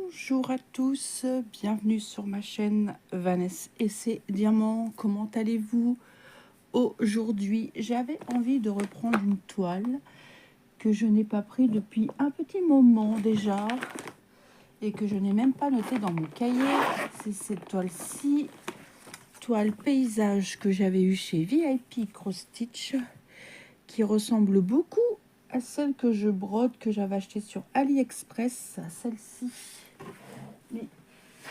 Bonjour à tous, bienvenue sur ma chaîne Vanessa et ses diamants. Comment allez-vous aujourd'hui? J'avais envie de reprendre une toile que je n'ai pas pris depuis un petit moment déjà et que je n'ai même pas noté dans mon cahier. C'est cette toile-ci, toile paysage que j'avais eue chez VIP Cross Stitch, qui ressemble beaucoup à celle que je brode, que j'avais achetée sur AliExpress, celle-ci, mais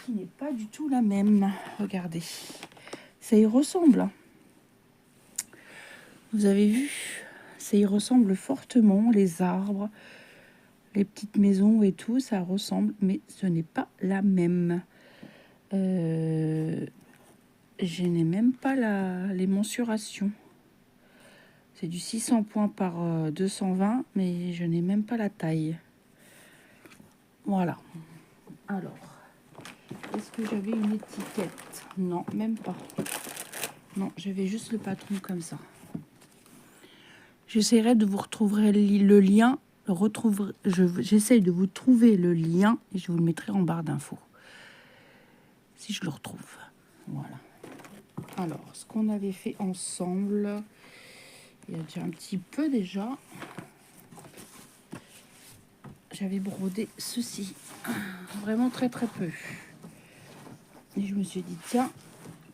qui n'est pas du tout la même. Regardez, ça y ressemble. Vous avez vu, ça y ressemble fortement, les arbres, les petites maisons et tout, ça ressemble, mais ce n'est pas la même. Je n'ai même pas les mensurations. C'est du 600 points par 220, mais je n'ai même pas la taille. Voilà. Alors, est-ce que j'avais une étiquette? Non, même pas. Non, j'avais juste le patron comme ça. J'essaierai de vous retrouver le lien. J'essaye de vous trouver le lien et je vous le mettrai en barre d'infos. Si je le retrouve. Voilà. Alors, ce qu'on avait fait ensemble, il y a déjà un petit peu déjà. J'avais brodé ceci. Vraiment très très peu. Et je me suis dit, tiens,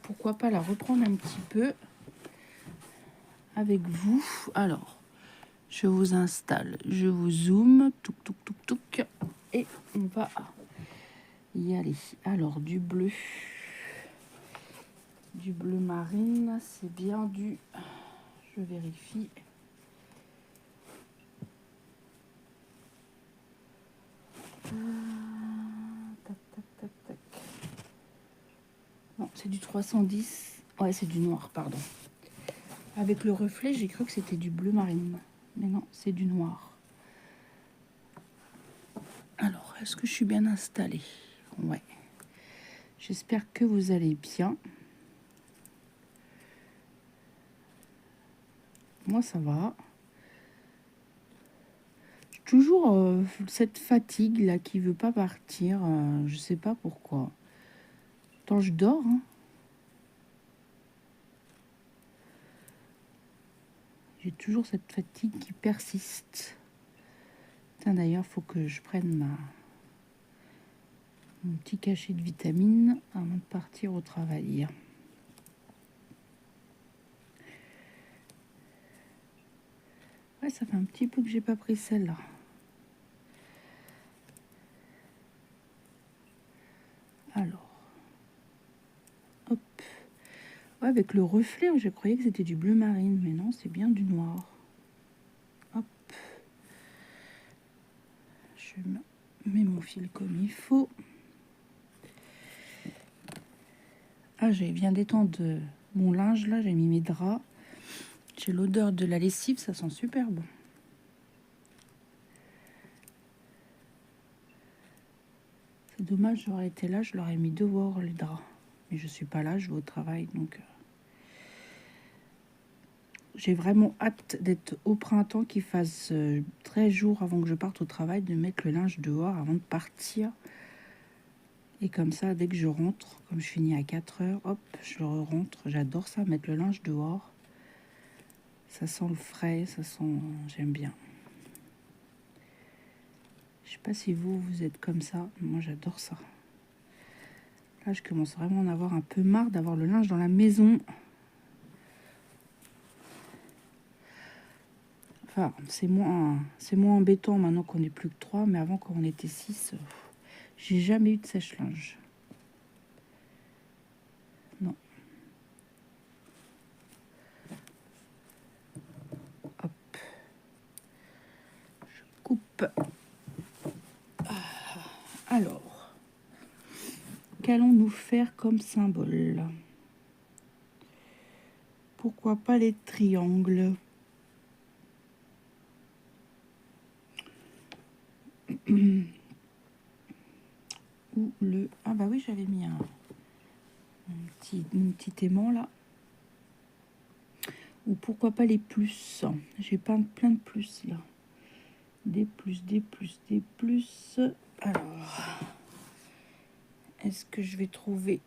pourquoi pas la reprendre un petit peu avec vous. Alors, je vous installe, je vous zoome, touc, touc, touc, touc, et on va y aller. Alors, du bleu marine, c'est bien du... Je vérifie. Tac, tac, tac, tac. Non, c'est du 310. Ouais, c'est du noir, pardon. Avec le reflet, j'ai cru que c'était du bleu marine. Mais non, c'est du noir. Alors, est-ce que je suis bien installée? Ouais. J'espère que vous allez bien. Moi, ça va. J'ai toujours cette fatigue là qui veut pas partir. Je sais pas pourquoi. Tant je dors. Hein. J'ai toujours cette fatigue qui persiste. D'ailleurs, faut que je prenne mon petit cachet de vitamines avant de partir au travail. Ouais, ça fait un petit peu que j'ai pas pris celle-là. Alors, hop. Ouais, avec le reflet, je croyais que c'était du bleu marine, mais non, c'est bien du noir. Hop. Je mets mon fil comme il faut. Ah, j'ai bien d'étendre mon linge là, j'ai mis mes draps. J'ai l'odeur de la lessive, ça sent super bon. C'est dommage, j'aurais été là, je l'aurais mis dehors les draps. Mais je suis pas là, je vais au travail, donc j'ai vraiment hâte d'être au printemps, qu'il fasse 13 jours avant que je parte au travail, de mettre le linge dehors avant de partir. Et comme ça, dès que je rentre, comme je finis à 4 heures, hop, je rentre. J'adore ça, mettre le linge dehors. Ça sent le frais, ça sent... J'aime bien. Je sais pas si vous êtes comme ça. Moi, j'adore ça. Là, je commence vraiment à en avoir un peu marre d'avoir le linge dans la maison. Enfin, c'est moins embêtant maintenant qu'on n'est plus que 3. Mais avant, quand on était 6, j'ai jamais eu de sèche-linge. Non. Hop. Je coupe. Alors, qu'allons-nous faire comme symbole? Pourquoi pas les triangles? Ou le... Ah bah oui, j'avais mis un petit aimant là. Ou pourquoi pas les plus? J'ai plein de plus là. Des plus. Alors... est-ce que je vais trouver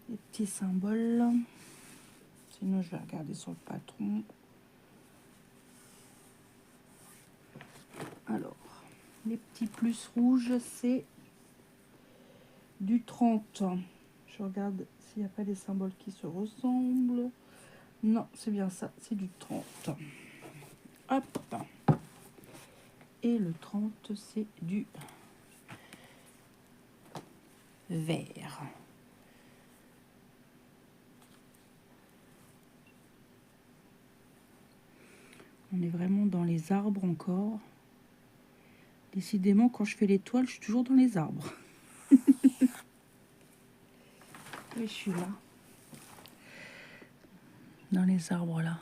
les petits symboles? Sinon, je vais regarder sur le patron. Alors, les petits plus rouges, c'est du 30. Je regarde s'il n'y a pas des symboles qui se ressemblent. Non, c'est bien ça, c'est du 30. Hop. Et le 30, c'est du vert. On est vraiment dans les arbres encore. Décidément, quand je fais les toiles, je suis toujours dans les arbres. Oui, je suis là. Dans les arbres, là.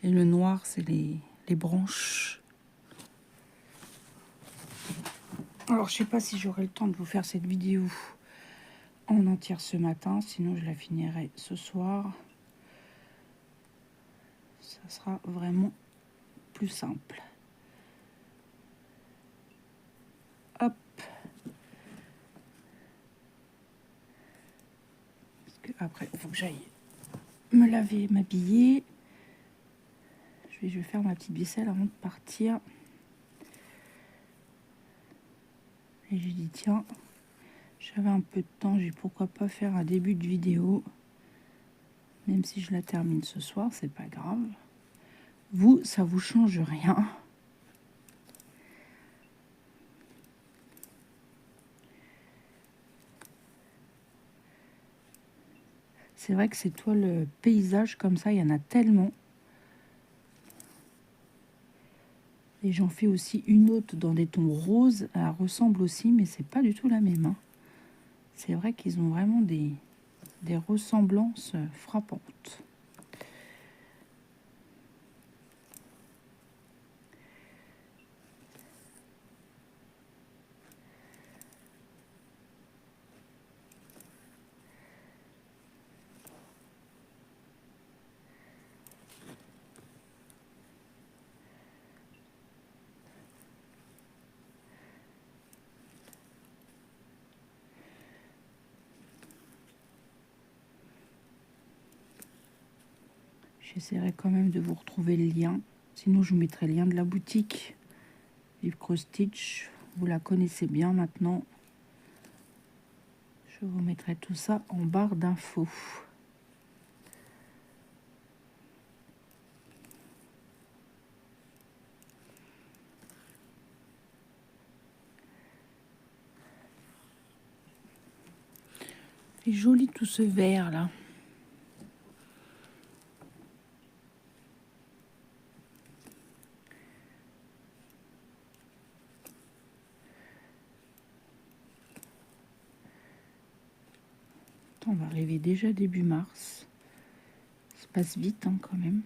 Et le noir, c'est les branches. Alors, je sais pas si j'aurai le temps de vous faire cette vidéo en entière ce matin. Sinon, je la finirai ce soir. Ça sera vraiment plus simple. Hop. Parce que après, il faut que j'aille me laver, m'habiller. Je vais faire ma petite vaisselle avant de partir. Et j'ai dit, tiens, j'avais un peu de temps, j'ai pourquoi pas faire un début de vidéo. Même si je la termine ce soir, c'est pas grave. Vous, ça vous change rien. C'est vrai que ces toiles paysages comme ça, il y en a tellement. Et j'en fais aussi une autre dans des tons roses. Elle ressemble aussi, mais c'est pas du tout la même. Hein. C'est vrai qu'ils ont vraiment des ressemblances frappantes. J'essaierai quand même de vous retrouver le lien. Sinon, je vous mettrai le lien de la boutique. Yves Cross Stitch. Vous la connaissez bien maintenant. Je vous mettrai tout ça en barre d'infos. C'est joli tout ce vert là. On va arriver déjà début mars. Ça passe vite hein, quand même.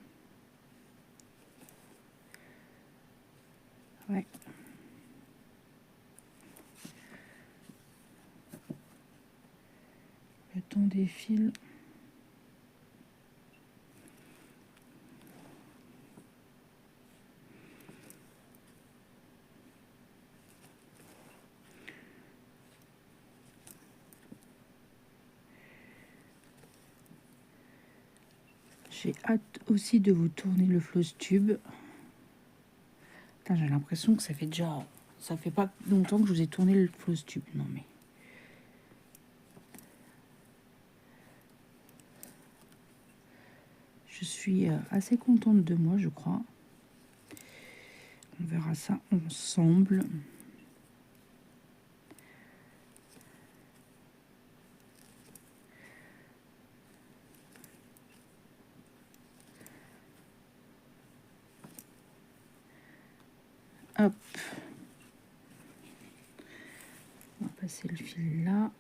Ouais. Le temps défile. J'ai hâte aussi de vous tourner le floss tube. J'ai l'impression que ça fait déjà... Ça fait pas longtemps que je vous ai tourné le floss tube. Non mais... Je suis assez contente de moi, je crois. On verra ça ensemble. Hop. On va passer le fil là.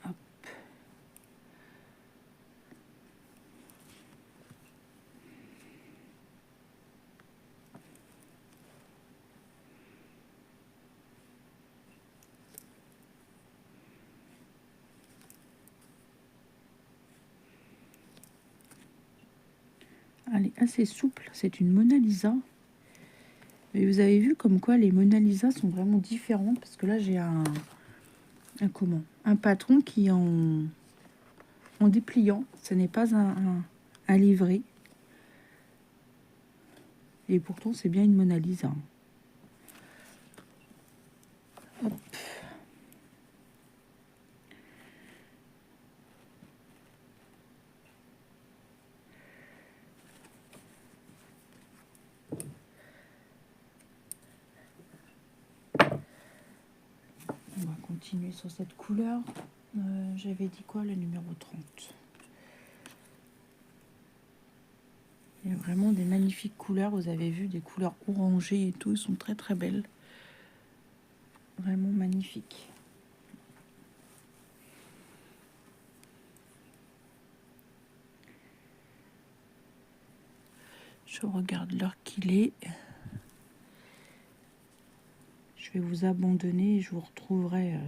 Hop. Elle est assez souple. C'est une Mona Lisa. Et vous avez vu comme quoi les Mona Lisa sont vraiment différentes. Parce que là, j'ai un patron qui est en dépliant. Ce n'est pas un livret. Et pourtant, c'est bien une Mona Lisa. Hop. On va continuer sur cette couleur. J'avais dit quoi, le numéro 30. Il y a vraiment des magnifiques couleurs. Vous avez vu des couleurs orangées et tout. Elles sont très très belles. Vraiment magnifiques. Je regarde l'heure qu'il est. Je vais vous abandonner et je vous retrouverai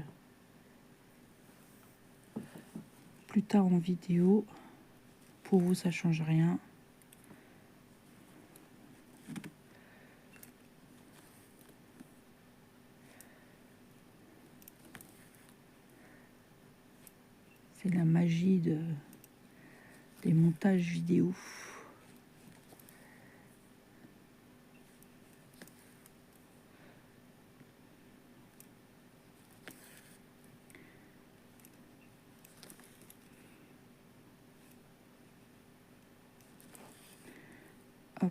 plus tard en vidéo. Pour vous, ça change rien. C'est la magie des montages vidéo. Hop.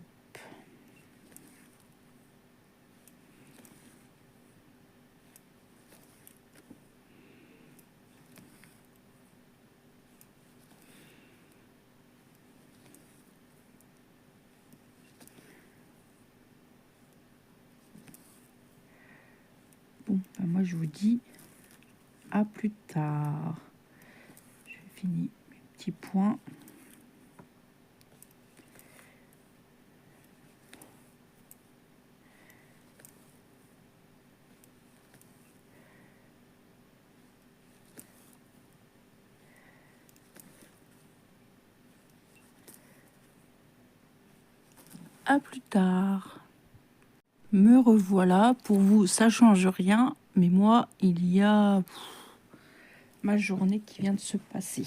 Bon, ben moi je vous dis à plus tard. J'ai fini mes petits points. À plus tard. Me revoilà. Pour vous, ça change rien. Mais moi, il y a ma journée qui vient de se passer.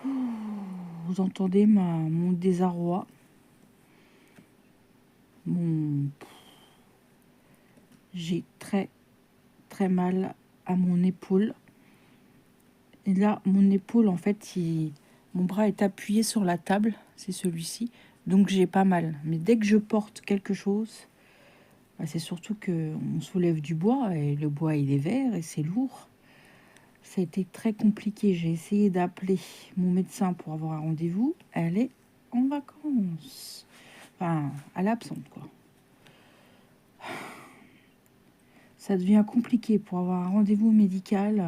Vous entendez mon désarroi. J'ai très très mal à mon épaule. Et là, mon épaule, en fait, mon bras est appuyé sur la table. C'est celui-ci. Donc, j'ai pas mal. Mais dès que je porte quelque chose, bah, c'est surtout qu'on soulève du bois. Et le bois, il est vert et c'est lourd. Ça a été très compliqué. J'ai essayé d'appeler mon médecin pour avoir un rendez-vous. Elle est en vacances. Enfin, à l'absente, quoi. Ça devient compliqué pour avoir un rendez-vous médical.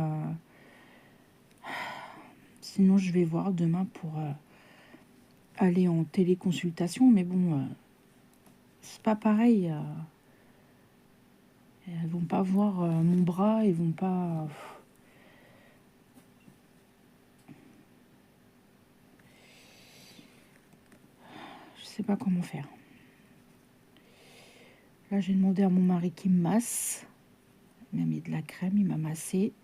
Sinon, je vais voir demain pour aller en téléconsultation. Mais bon, c'est pas pareil. Elles vont pas voir mon bras. Ils vont pas... Je sais pas comment faire. Là, j'ai demandé à mon mari qui me masse. Il m'a mis de la crème, il m'a massé.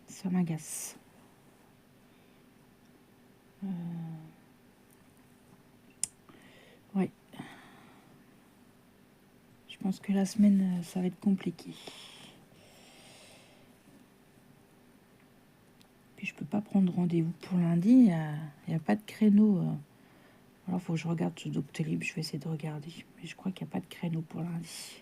Ça m'agace. Ouais. Je pense que la semaine, ça va être compliqué. Puis je peux pas prendre rendez-vous pour lundi. Il n'y a pas de créneau. Alors, il faut que je regarde sur Doctolib. Je vais essayer de regarder. Mais je crois qu'il n'y a pas de créneau pour lundi.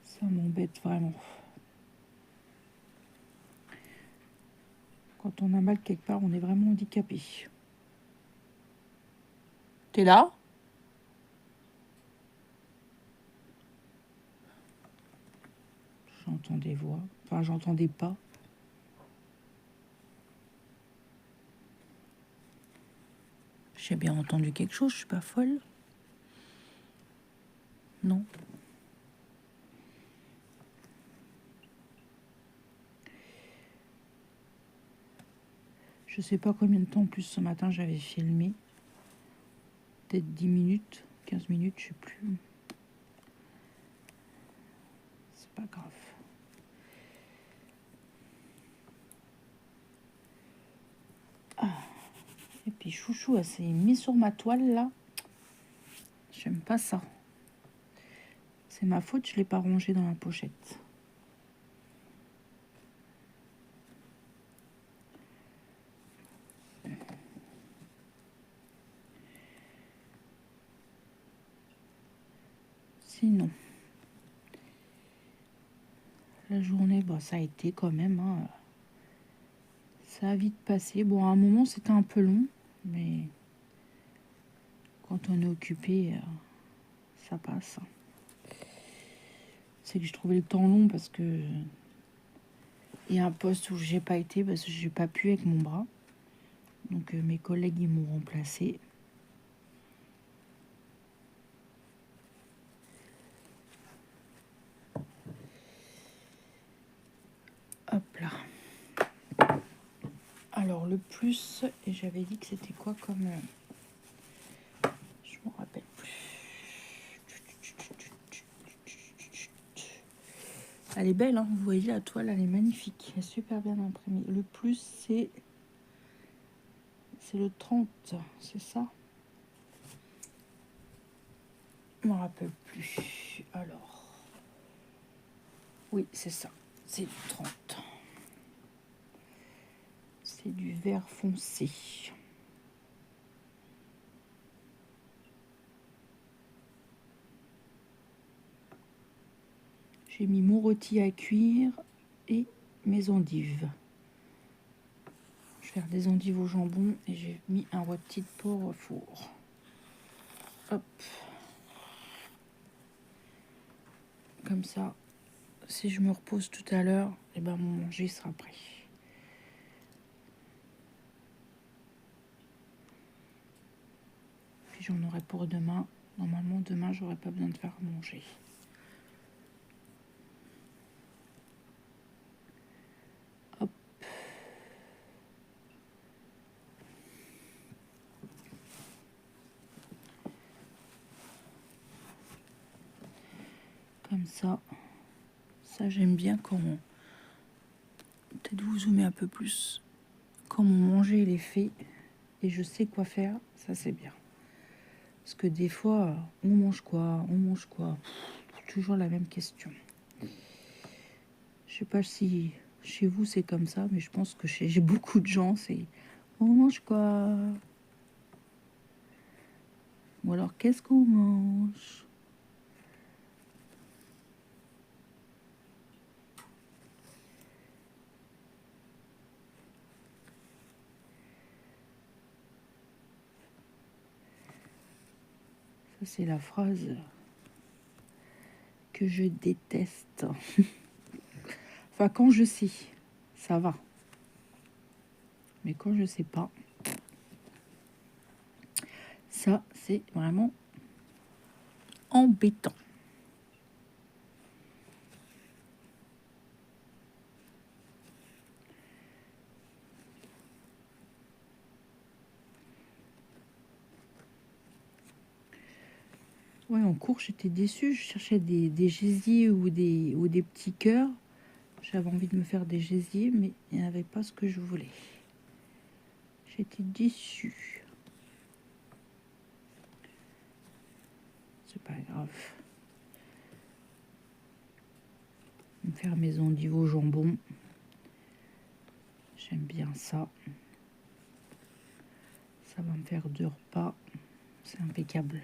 Ça m'embête vraiment. Quand on a mal quelque part, on est vraiment handicapé. T'es là? J'entends des voix. Enfin, j'entendais pas. J'ai bien entendu quelque chose, je suis pas folle. Non. Je sais pas combien de temps en plus ce matin j'avais filmé. Peut-être 10 minutes, 15 minutes, je sais plus. C'est pas grave. Et puis Chouchou, elle s'est mise sur ma toile là. J'aime pas ça. C'est ma faute, je l'ai pas rangé dans la pochette. Sinon, la journée, bah, ça a été quand même. Hein, ça a vite passé. Bon, à un moment, c'était un peu long, mais quand on est occupé, ça passe. C'est que je trouvais le temps long parce que il y a un poste où j'ai pas été parce que j'ai pas pu avec mon bras. Donc mes collègues ils m'ont remplacé. Hop là. Alors le plus, et j'avais dit que c'était quoi comme... je m'en rappelle plus. Elle est belle, hein, vous voyez la toile, elle est magnifique. Elle est super bien imprimée. Le plus, c'est le 30, c'est ça? Je m'en rappelle plus. Alors, oui, c'est ça. C'est du 30. C'est du vert foncé. J'ai mis mon rôti à cuire et mes endives. Je vais faire des endives au jambon et j'ai mis un rôti de porc au four. Hop. Comme ça, si je me repose tout à l'heure, et ben mon manger sera prêt. Puis j'en aurai pour demain. Normalement, demain, j'aurai pas besoin de faire manger. Hop. Comme ça. Ça, j'aime bien quand... Peut-être vous zoomer un peu plus. Quand mon manger, il est fait et je sais quoi faire, ça, c'est bien. Parce que des fois, on mange quoi? On mange quoi? Toujours la même question. Je sais pas si chez vous c'est comme ça, mais je pense que chez beaucoup de gens, c'est on mange quoi? Ou alors qu'est-ce qu'on mange? Ça, c'est la phrase que je déteste. Enfin, quand je sais, ça va. Mais quand je sais pas, ça, c'est vraiment embêtant. Ouais, en cours, j'étais déçue. Je cherchais des gésiers ou des petits cœurs. J'avais envie de me faire des gésiers, mais il n'y avait pas ce que je voulais. J'étais déçue. C'est pas grave. Me faire mes endives au jambon. J'aime bien ça. Ça va me faire 2 repas. C'est impeccable.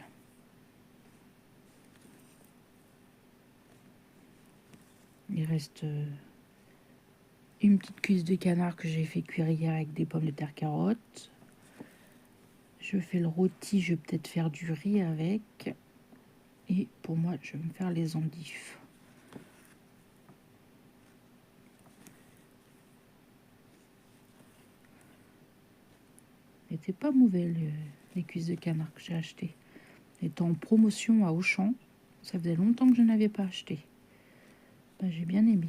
Il reste une petite cuisse de canard que j'ai fait cuire hier avec des pommes de terre carottes. Je fais le rôti, je vais peut-être faire du riz avec. Et pour moi, je vais me faire les endives. C'était pas mauvais les cuisses de canard que j'ai achetées. Elles étaient en promotion à Auchan. Ça faisait longtemps que je n'avais pas acheté. Ben, j'ai bien aimé.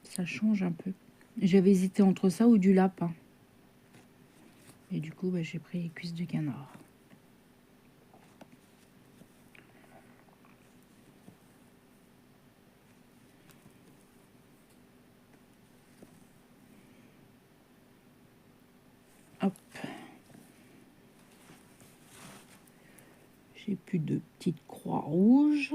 Ça change un peu. J'avais hésité entre ça ou du lapin. Et du coup, ben, j'ai pris les cuisses de canard. Hop. J'ai plus de petites croix rouges.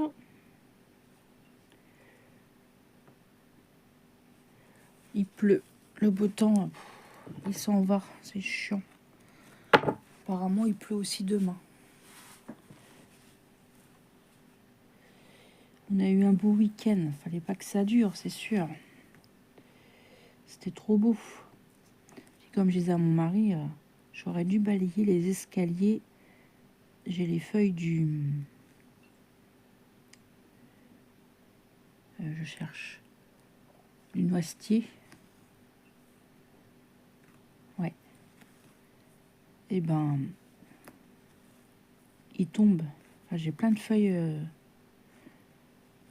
Il pleut. Le beau temps, il s'en va. C'est chiant. Apparemment, il pleut aussi demain. On a eu un beau week-end. Fallait pas que ça dure, c'est sûr. C'était trop beau. Puis comme je disais à mon mari, j'aurais dû balayer les escaliers. J'ai les feuilles du... je cherche. Du noisetier. Ouais. Et ben... il tombe. Enfin, j'ai plein de feuilles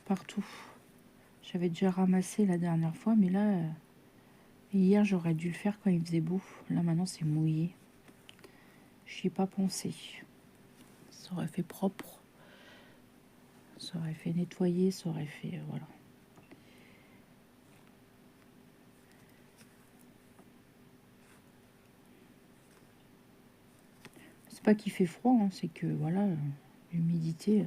partout. J'avais déjà ramassé la dernière fois, mais là... hier, j'aurais dû le faire quand il faisait beau. Là, maintenant, c'est mouillé. J'y ai pas pensé. Ça aurait fait propre. Ça aurait fait nettoyer. Ça aurait fait... voilà. C'est pas qu'il fait froid, hein, c'est que, voilà, l'humidité...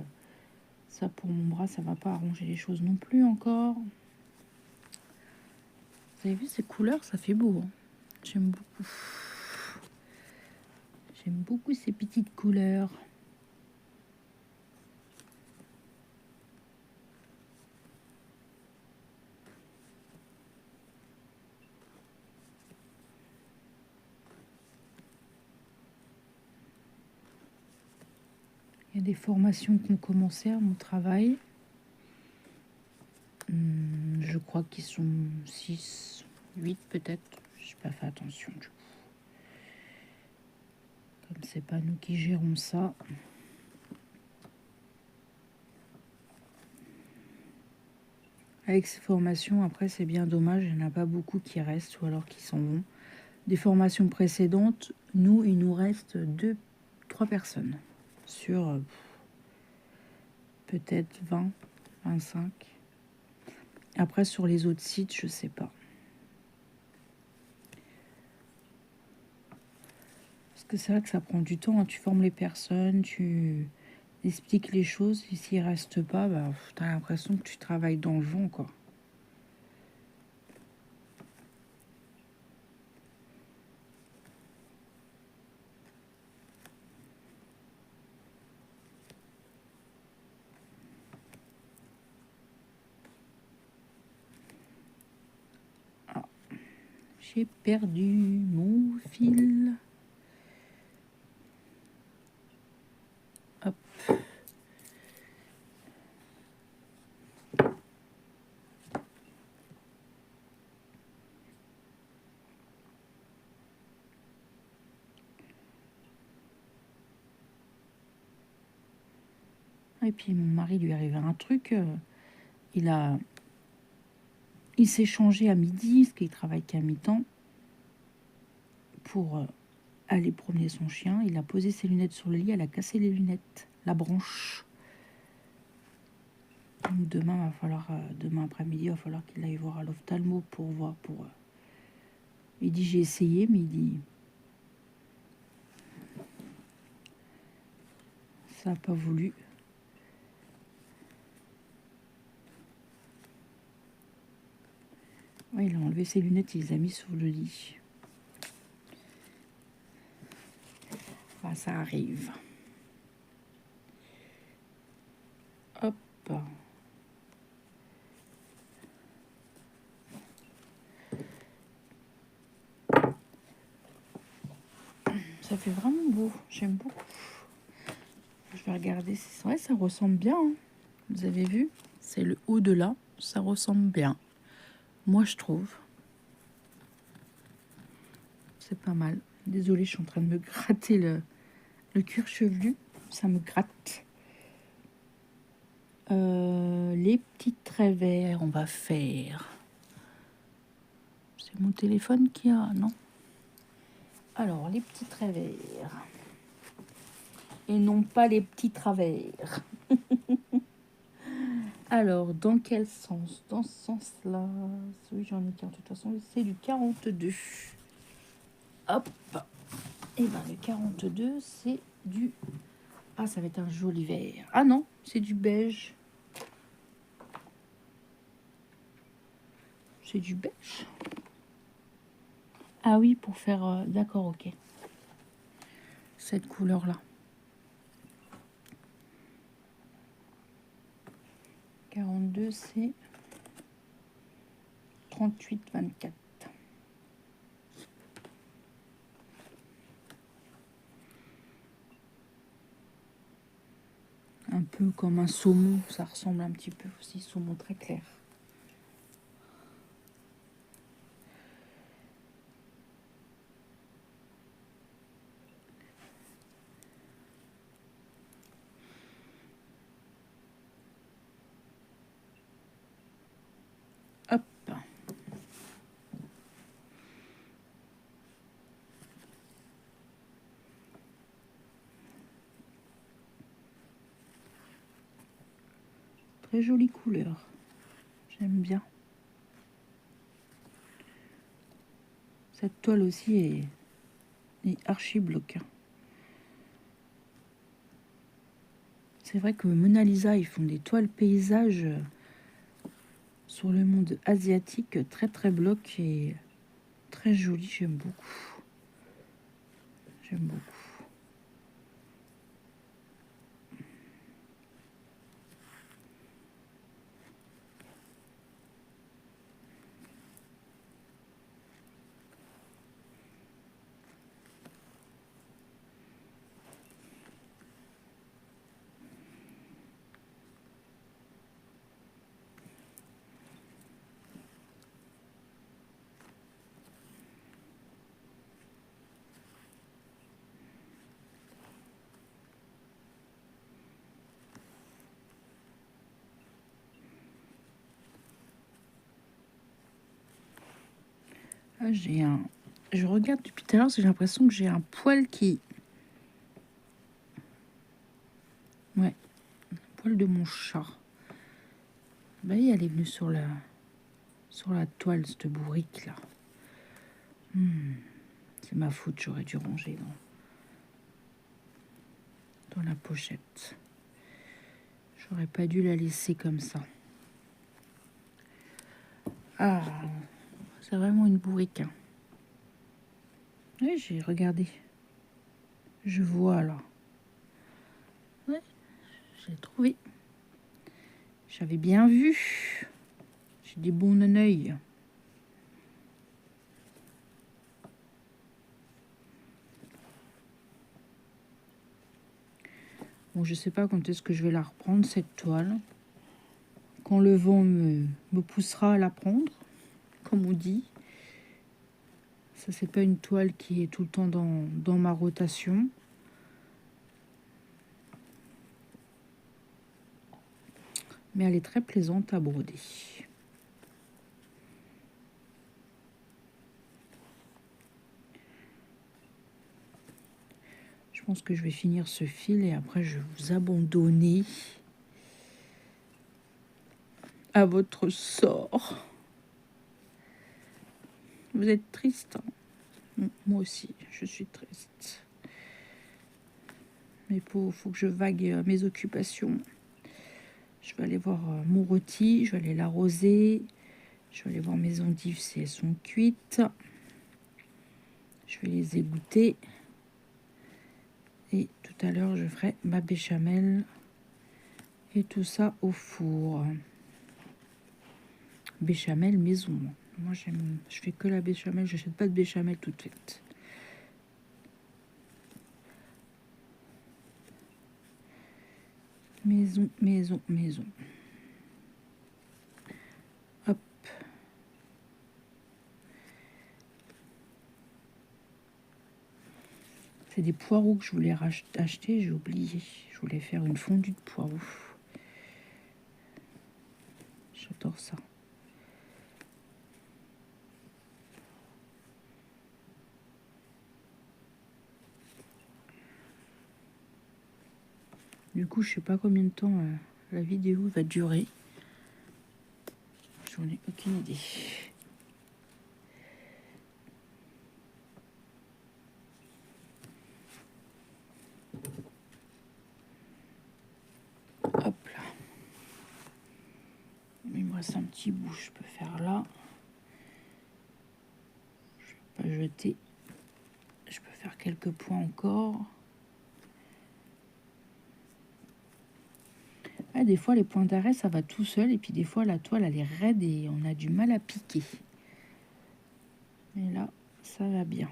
ça, pour mon bras, ça va pas arranger les choses non plus encore. Vous avez vu ces couleurs, ça fait beau. Hein. J'aime beaucoup. J'aime beaucoup ces petites couleurs. Il y a des formations qui ont commencé à mon travail. Je crois qu'ils sont 6, 8 peut-être. Je n'ai pas fait attention du coup. Comme c'est pas nous qui gérons ça. Avec ces formations, après c'est bien dommage, il n'y en a pas beaucoup qui restent ou alors qui s'en vont. Des formations précédentes, nous, il nous reste 2, 3 personnes sur peut-être 20, 25. Après, sur les autres sites, je sais pas. Parce que c'est vrai que ça prend du temps. Hein. Tu formes les personnes, tu expliques les choses. Et s'ils ne restent pas, bah, tu as l'impression que tu travailles dans le vent, quoi. Ah, j'ai perdu mon fil. Hop. Et puis mon mari lui arrivait un truc. Il s'est changé à midi, parce qu'il travaille qu'à mi-temps, pour aller promener son chien. Il a posé ses lunettes sur le lit, elle a cassé les lunettes, la branche. Donc demain, demain après-midi, il va falloir qu'il aille voir à l'ophtalmo pour voir. Il dit j'ai essayé, mais il dit ça n'a pas voulu. Ouais, il a enlevé ses lunettes, il les a mis sur le lit. Ah, ça arrive. Hop. Ça fait vraiment beau, j'aime beaucoup. Je vais regarder, c'est vrai, ça ressemble bien. Hein. Vous avez vu? C'est le haut de là, ça ressemble bien. Moi, je trouve. C'est pas mal. Désolée, je suis en train de me gratter le cuir chevelu. Ça me gratte. Les petits traits verts, on va faire. C'est mon téléphone qui a... Non. Alors, les petits traits verts. Et non pas les petits travers. Alors, dans quel sens? Dans ce sens-là. Oui, j'en ai qu'un. De toute façon, c'est du 42. Hop. Et ben le 42, c'est du... Ah, ça va être un joli vert. Ah non, c'est du beige. C'est du beige. Ah oui, pour faire... D'accord, ok. Cette couleur-là. 42, c'est 38-24. Un peu comme un saumon, ça ressemble un petit peu aussi, saumon très clair. Hop. Très jolie couleur. J'aime bien. Cette toile aussi est archi bloc. C'est vrai que Mona Lisa, ils font des toiles paysages sur le monde asiatique très très bloc et très joli. J'aime beaucoup. J'aime beaucoup. Ah, je regarde depuis tout à l'heure, j'ai l'impression que j'ai un poil qui... Ouais, un poil de mon chat. Bah, elle est venue sur la toile, cette bourrique là. C'est ma faute, j'aurais dû ranger dans la pochette. J'aurais pas dû la laisser comme ça. Ah, c'est vraiment une bourrique. Hein. Oui, j'ai regardé. Je vois là. Ouais, j'ai trouvé. J'avais bien vu. J'ai des bons œils. Bon, je sais pas quand est-ce que je vais la reprendre, cette toile. Quand le vent me poussera à la prendre, comme on dit. Ça, c'est pas une toile qui est tout le temps dans ma rotation. Mais elle est très plaisante à broder. Je pense que je vais finir ce fil et après je vais vous abandonner à votre sort. Vous êtes triste, hein? Moi aussi, je suis triste. Mais faut que je vague mes occupations. Je vais aller voir mon rôti, je vais aller l'arroser. Je vais aller voir mes endives si elles sont cuites. Je vais les égoutter. Et tout à l'heure, je ferai ma béchamel. Et tout ça au four. Béchamel maison. Moi, je fais que la béchamel. Je n'achète pas de béchamel toute faite. Maison, maison, maison. Hop. C'est des poireaux que je voulais acheter, j'ai oublié. Je voulais faire une fondue de poireaux. J'adore ça. Du coup, je sais pas combien de temps la vidéo va durer. J'en ai aucune idée. Hop là. Il me reste un petit bout, je peux faire là. Je vais pas jeter. Je peux faire quelques points encore. Ah, des fois, les points d'arrêt, ça va tout seul. Et puis des fois, la toile, elle est raide et on a du mal à piquer. Mais là, ça va bien.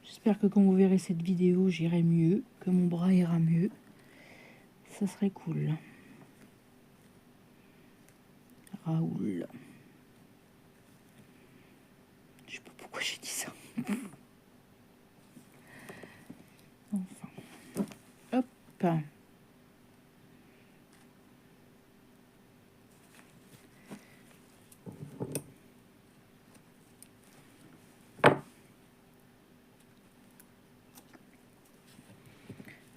J'espère que quand vous verrez cette vidéo, j'irai mieux, que mon bras ira mieux. Ça serait cool. Raoul. Je sais pas pourquoi j'ai dit ça. Enfin. Hop.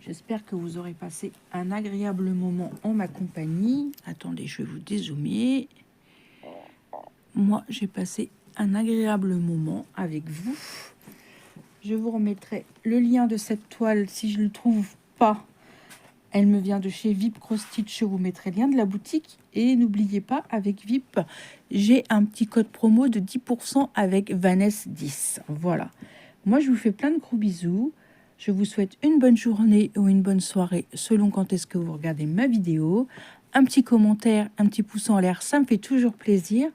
J'espère que vous aurez passé un agréable moment en ma compagnie. Attendez, je vais vous dézoomer. Moi, j'ai passé un agréable moment avec vous. Je vous remettrai le lien de cette toile si je ne le trouve pas. Elle me vient de chez VIP Cross Stitch. Je vous mettrai le lien de la boutique. Et n'oubliez pas, avec VIP, j'ai un petit code promo de 10% avec Vanessa10. Voilà. Moi, je vous fais plein de gros bisous. Je vous souhaite une bonne journée ou une bonne soirée selon quand est-ce que vous regardez ma vidéo. Un petit commentaire, un petit pouce en l'air, ça me fait toujours plaisir.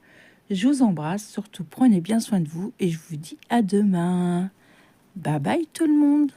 Je vous embrasse, surtout prenez bien soin de vous et je vous dis à demain. Bye bye tout le monde.